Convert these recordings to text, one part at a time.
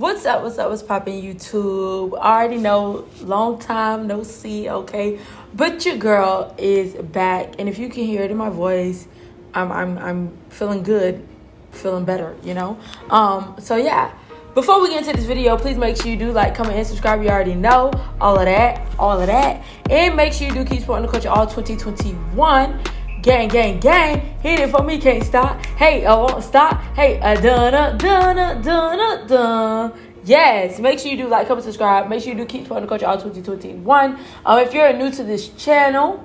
What's up? What's poppin' YouTube? I already know, long time no see, okay? But your girl is back, and if you can hear it in my voice, I'm feeling good, feeling better, you know? So yeah. Before we get into this video, please make sure you do like, comment, and subscribe. You already know all of that. And make sure you do keep supporting the culture all 2021. Gang, hit it for me, can't stop. Hey, I won't stop. Hey, dun. Yes, make sure you do like, comment, subscribe. Make sure you do keep supporting the culture all 2021. If you're new to this channel,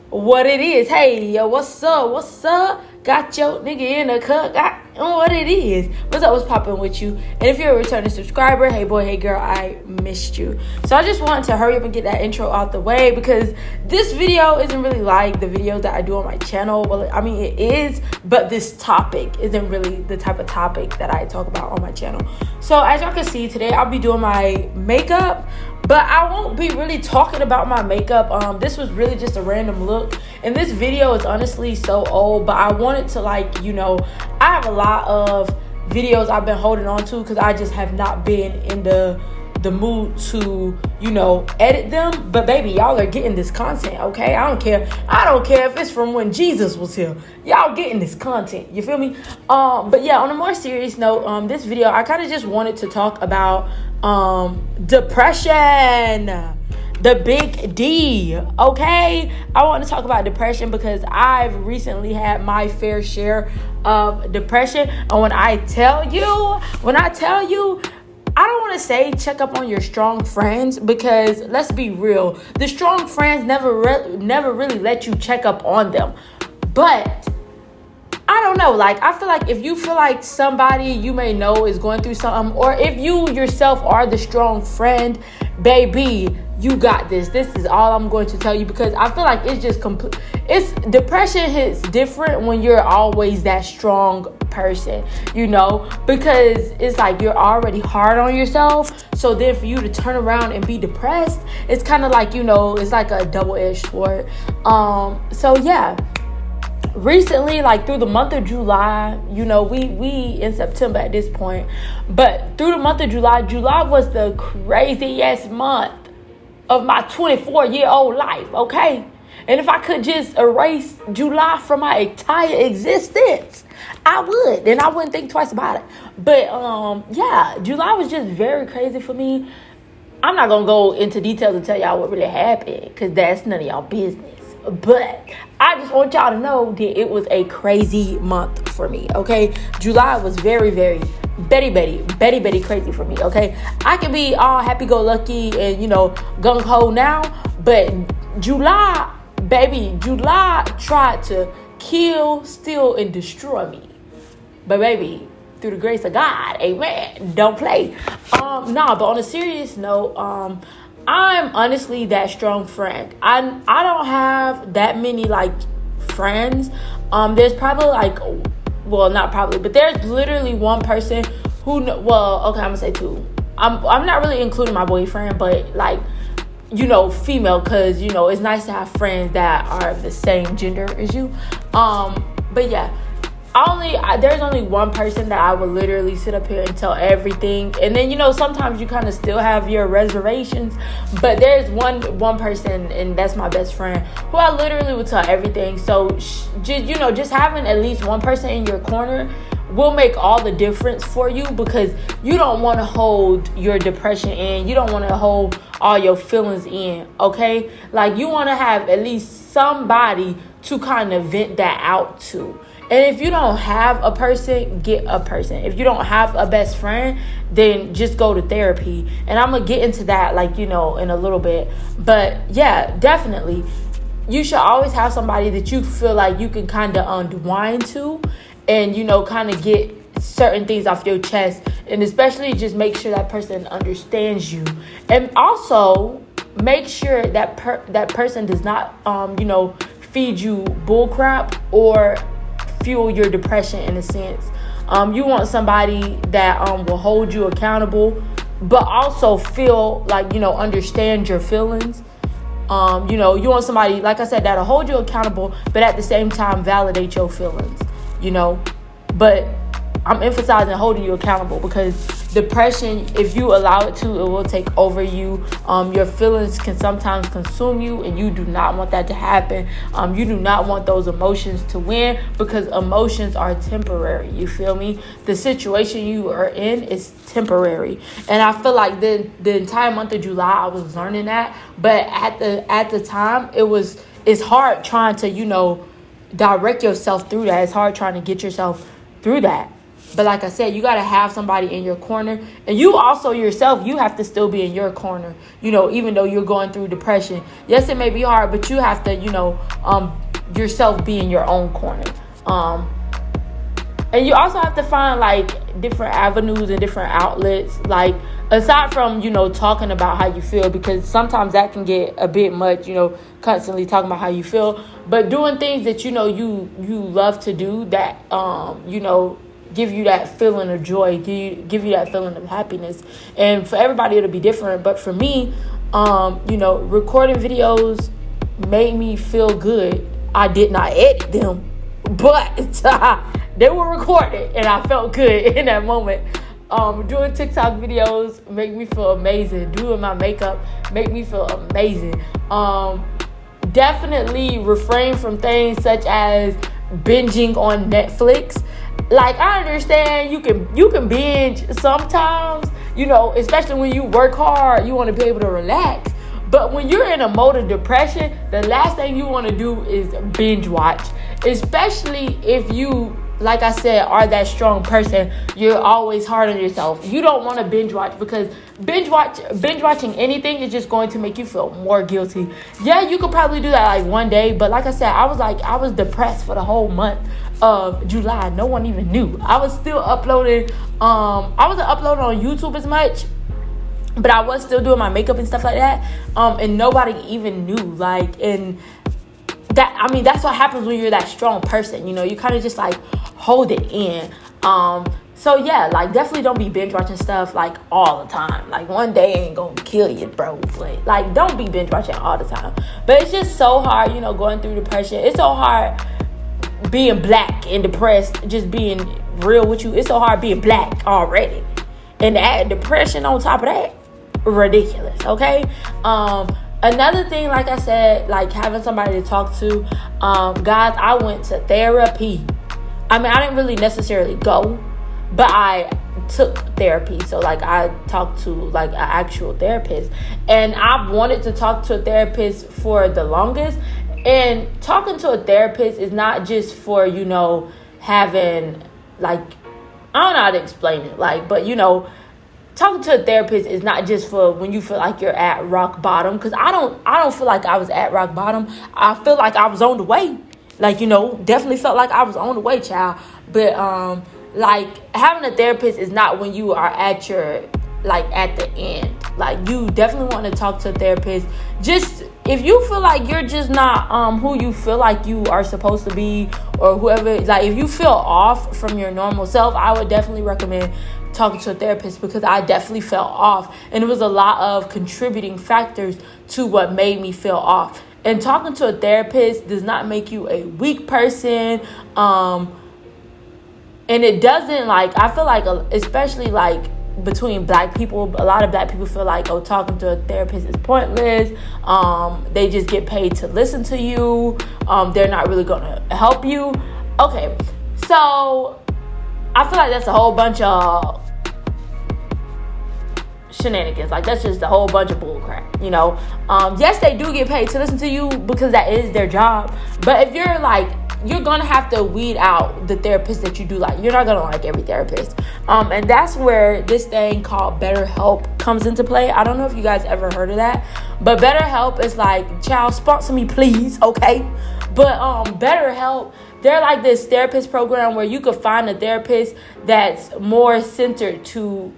what it is, hey, yo, what's up? Got your nigga in the cut, got what it is. What's up, what's popping with you? And if you're a returning subscriber, hey boy, hey girl, I missed you. So I just wanted to hurry up and get that intro out the way because this video isn't really like the videos that I do on my channel. Well, I mean, it is, but this topic isn't really the type of topic that I talk about on my channel. So as y'all can see, today I'll be doing my makeup, but I won't be really talking about my makeup. This was really just a random look. And this video is honestly so old, but I wanted to, like, you know, I have a lot of videos I've been holding on to because I just have not been in the mood to, you know, edit them. But baby, y'all are getting this content, okay? I don't care if it's from when Jesus was here. Y'all getting this content, you feel me? But yeah, on a more serious note, this video I kind of just wanted to talk about depression. The big D, okay? I want to talk about depression because I've recently had my fair share of depression. And when I tell you, I don't want to say check up on your strong friends because let's be real, the strong friends never really let you check up on them. But I don't know, like, I feel like if you feel like somebody you may know is going through something, or if you yourself are the strong friend, baby, you got this. This is all I'm going to tell you because I feel like it's just complete. Depression hits different when you're always that strong person, you know, because it's like you're already hard on yourself. So then for you to turn around and be depressed, it's kind of like, you know, it's like a double-edged sword. So yeah. Recently, like through the month of July, you know, we in September at this point, but through the month of July was the craziest month of my 24-year-old life, okay? And if I could just erase July from my entire existence, I would, and I wouldn't think twice about it. But yeah, July was just very crazy for me. I'm not gonna go into details and tell y'all what really happened because that's none of y'all business. But I just want y'all to know that it was a crazy month for me, okay? July was very, very Betty crazy for me, okay? I can be all happy-go-lucky and, you know, gung-ho now, but July tried to kill, steal, and destroy me. But baby, through the grace of God, amen, don't play. But on a serious note, I'm honestly that strong friend. I don't have that many like friends. There's probably like, well, not probably, but there's literally one person who, well, okay, I'm gonna say two. I'm not really including my boyfriend, but like, you know, female, because, you know, it's nice to have friends that are of the same gender as you. But yeah. There's only one person that I would literally sit up here and tell everything. And then, you know, sometimes you kind of still have your reservations. But there's one person, and that's my best friend, who I literally would tell everything. So, just having at least one person in your corner will make all the difference for you because you don't want to hold your depression in. You don't want to hold all your feelings in, okay? Like, you want to have at least somebody to kind of vent that out to. And if you don't have a person, get a person. If you don't have a best friend, then just go to therapy. And I'm going to get into that, like, you know, in a little bit. But yeah, definitely. You should always have somebody that you feel like you can kind of unwind to and, you know, kind of get certain things off your chest. And especially just make sure that person understands you. And also make sure that that person does not, you know, feed you bullcrap or fuel your depression in a sense. You want somebody that will hold you accountable, but also feel like, you know, understand your feelings. You know, you want somebody, like I said, that'll hold you accountable, but at the same time validate your feelings, you know. But I'm emphasizing holding you accountable, because depression, if you allow it to, it will take over you. Your feelings can sometimes consume you, and you do not want that to happen. You do not want those emotions to win, because emotions are temporary. You feel me? The situation you are in is temporary, and I feel like the entire month of July I was learning that. But at the time, it's hard trying to direct yourself through that. It's hard trying to get yourself through that. But like I said, you got to have somebody in your corner. And you also yourself, you have to still be in your corner, even though you're going through depression. Yes, it may be hard, but you have to, yourself be in your own corner. And you also have to find like different avenues and different outlets, like aside from, talking about how you feel, because sometimes that can get a bit much, constantly talking about how you feel, but doing things that, you love to do that, give you that feeling of joy, give you that feeling of happiness. And for everybody, it'll be different. But for me, recording videos made me feel good. I did not edit them, but they were recorded and I felt good in that moment. Doing TikTok videos make me feel amazing. Doing my makeup make me feel amazing. Definitely refrain from things such as binging on Netflix. Like, I understand you can binge sometimes, especially when you work hard, you want to be able to relax. But when you're in a mode of depression, the last thing you want to do is binge watch. Especially if you, like I said, are that strong person. You're always hard on yourself. You don't want to binge watch, because binge watching anything is just going to make you feel more guilty. Yeah, you could probably do that like one day, but like I said, I was depressed for the whole month of July. No one even knew. I was still uploading. I wasn't uploading on YouTube as much, but I was still doing my makeup and stuff like that. And nobody even knew. And that's what happens when you're that strong person. You kind of just like hold it in. So yeah, definitely don't be binge watching stuff all the time. One day ain't gonna kill you, bro. But don't be binge watching all the time. But it's just so hard, going through depression. It's so hard being black and depressed, just being real with you. It's so hard being black already, and add depression on top of that. Ridiculous. Okay. Another thing, like I said, having somebody to talk to. Guys, I went to therapy. I didn't really necessarily go, but I took therapy. So I talked to an actual therapist, and I've wanted to talk to a therapist for the longest. And talking to a therapist is not just for, having I don't know how to explain it, but talking to a therapist is not just for when you feel like you're at rock bottom, because I don't feel like I was at rock bottom. I feel like I was on the way. Definitely felt like I was on the way, child. But having a therapist is not when you are at your at the end. You definitely want to talk to a therapist. Just if you feel like you're just not who you feel like you are supposed to be, or whoever, if you feel off from your normal self, I would definitely recommend talking to a therapist, because I definitely felt off, and it was a lot of contributing factors to what made me feel off. And talking to a therapist does not make you a weak person, and it doesn't I feel like especially between black people, a lot of black people feel talking to a therapist is pointless. They just get paid to listen to you. They're not really gonna help you. Okay, so I feel like that's a whole bunch of shenanigans. That's just a whole bunch of bull crap. Yes, they do get paid to listen to you, because that is their job. But if you're you're gonna have to weed out the therapist that you do like. You're not gonna like every therapist. And that's where this thing called BetterHelp comes into play. I don't know if you guys ever heard of that, but BetterHelp is child, sponsor me please, okay? But BetterHelp, they're this therapist program where you could find a therapist that's more centered to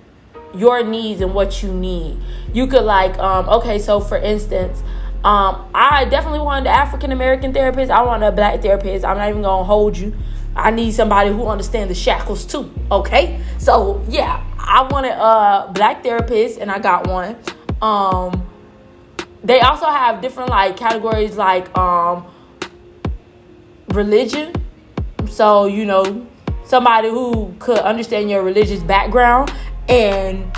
your needs and what you need. You could okay, so for instance, I definitely wanted an African American therapist. I wanted a black therapist. I'm not even gonna hold you. I need somebody who understands the shackles too. Okay, so yeah, I wanted a black therapist, and I got one. They also have different categories religion. So somebody who could understand your religious background, and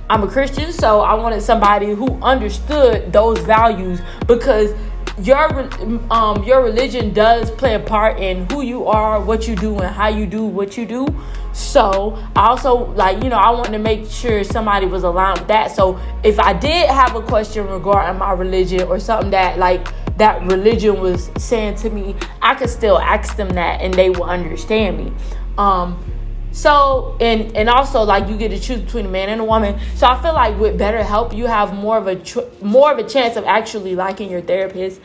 I'm a Christian, so I wanted somebody who understood those values, because your religion does play a part in who you are, what you do, and how you do what you do. So I also, I wanted to make sure somebody was aligned with that. So if I did have a question regarding my religion, or something that that religion was saying to me, I could still ask them that and they will understand me. So and also, you get to choose between a man and a woman. So I feel like with BetterHelp, you have more of a chance of actually liking your therapist,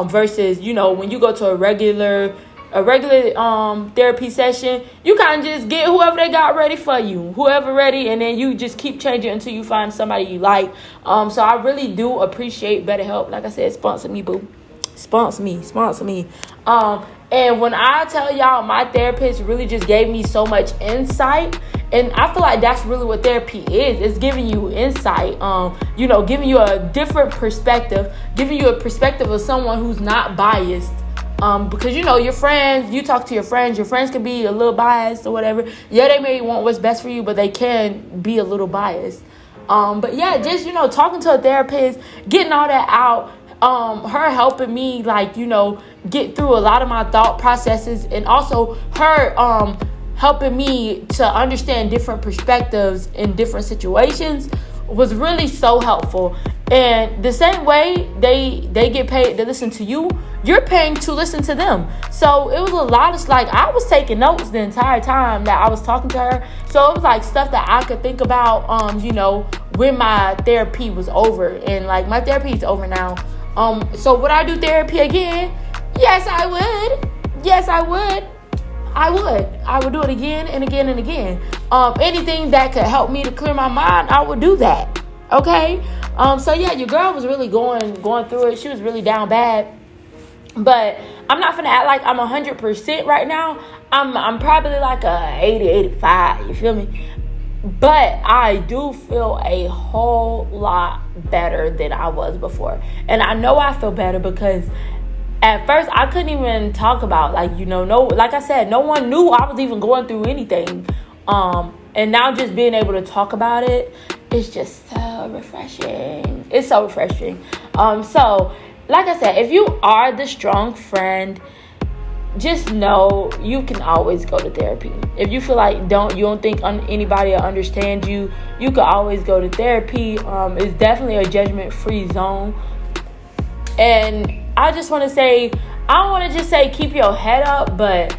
versus when you go to a regular therapy session, you kind of just get whoever they got ready for you, whoever ready, and then you just keep changing until you find somebody you like. So I really do appreciate BetterHelp. Like I said, sponsor me, boo. Sponsor me. And when I tell y'all, my therapist really just gave me so much insight. And I feel like that's really what therapy is. It's giving you insight, giving you a different perspective, giving you a perspective of someone who's not biased. Because, your friends, you talk to your friends can be a little biased or whatever. Yeah, they may want what's best for you, but they can be a little biased. But yeah, just, talking to a therapist, getting all that out, her helping me, get through a lot of my thought processes, and also her helping me to understand different perspectives in different situations was really so helpful. And the same way they get paid to listen to you, you're paying to listen to them. So it was a lot of I was taking notes the entire time that I was talking to her. So it was stuff that I could think about when my therapy was over. And my therapy is over now. So would I do therapy again? Yes, I would. I would do it again and again and again. Anything that could help me to clear my mind, I would do that. Okay? So yeah, your girl was really going through it. She was really down bad. But I'm not gonna act like I'm 100% right now. I'm probably a 80, 85. You feel me? But I do feel a whole lot better than I was before. And I know I feel better because at first I couldn't even talk about, like I said, no one knew I was even going through anything. And now just being able to talk about it, it's just so refreshing. It's so refreshing. So, like I said, if you are the strong friend, just know you can always go to therapy. If you feel like you don't think anybody will understand you, you can always go to therapy. It's definitely a judgment-free zone. And I just want to say, I don't want to just say keep your head up, but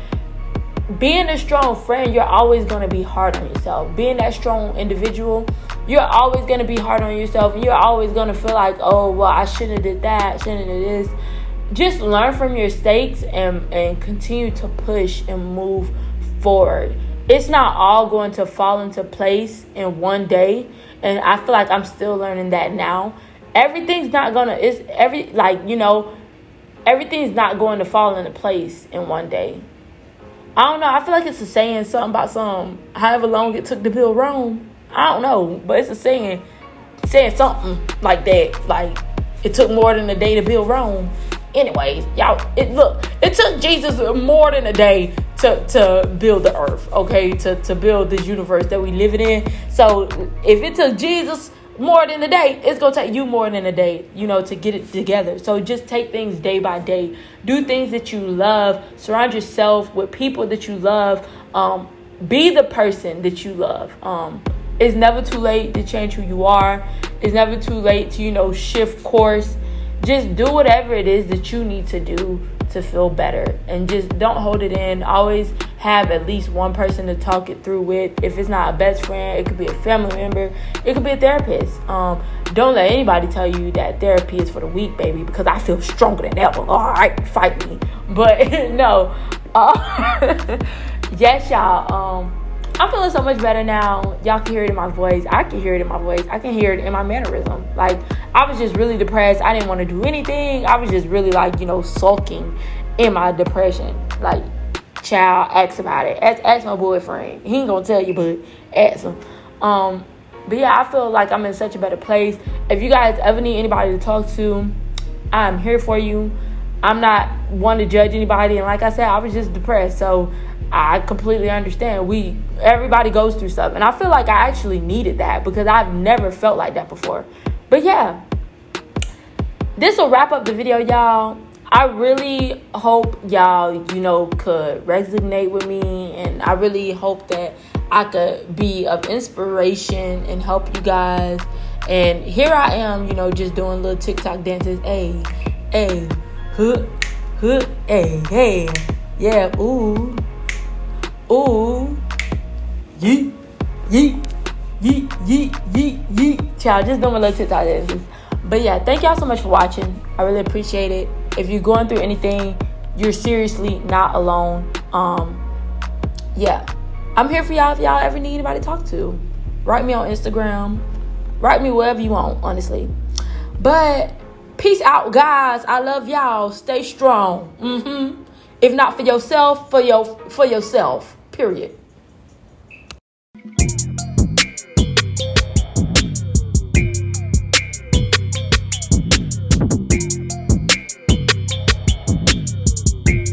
being a strong friend, you're always going to be hard on yourself. Being that strong individual, you're always going to be hard on yourself. And you're always going to feel like, oh, well, I shouldn't have did that, shouldn't have did this. Just learn from your mistakes and continue to push and move forward. It's not all going to fall into place in one day. And I feel like I'm still learning that now. Everything's not going to, everything's not going to fall into place in one day. I don't know. I feel like it's a saying, something about however long it took to build Rome. I don't know, but it's a saying something like that. Like, it took more than a day to build Rome. Anyways, y'all, it took Jesus more than a day to build the earth, okay? To build this universe that we live in. So if it took Jesus more than a day, it's going to take you more than a day, to get it together. So just take things day by day. Do things that you love. Surround yourself with people that you love. Be the person that you love. It's never too late to change who you are. It's never too late to, shift course. Just do whatever it is that you need to do to feel better. And just don't hold it in. Always have at least one person to talk it through with. If it's not a best friend, it could be a family member. It could be a therapist. Don't let anybody tell you that therapy is for the weak, baby, because I feel stronger than ever. All right, fight me. But no. Yes, y'all. I'm feeling so much better now. Y'all can hear it in my voice. I can hear it in my voice. I can hear it in my mannerism. I was just really depressed. I didn't want to do anything. I was just really sulking in my depression. Child, ask about it. Ask my boyfriend. He ain't gonna tell you, but ask him. But yeah, I feel like I'm in such a better place. If you guys ever need anybody to talk to, I'm here for you. I'm not one to judge anybody. And like I said, I was just depressed. So I completely understand. Everybody goes through stuff. And I feel like I actually needed that because I've never felt like that before. But yeah, this will wrap up the video, y'all. I really hope y'all, could resonate with me. And I really hope that I could be of inspiration and help you guys. And here I am, just doing little TikTok dances. Hey, hook, hey, yeah, ooh, yeet, yeet, yeet, yeet, yeet, yeet. Child, just doing my little TikTok dances. But yeah, thank y'all so much for watching. I really appreciate it. If you're going through anything, you're seriously not alone. Yeah, I'm here for y'all if y'all ever need anybody to talk to. Write me on Instagram. Write me wherever you want, honestly. But peace out, guys. I love y'all. Stay strong. If not for yourself, for yourself. Period.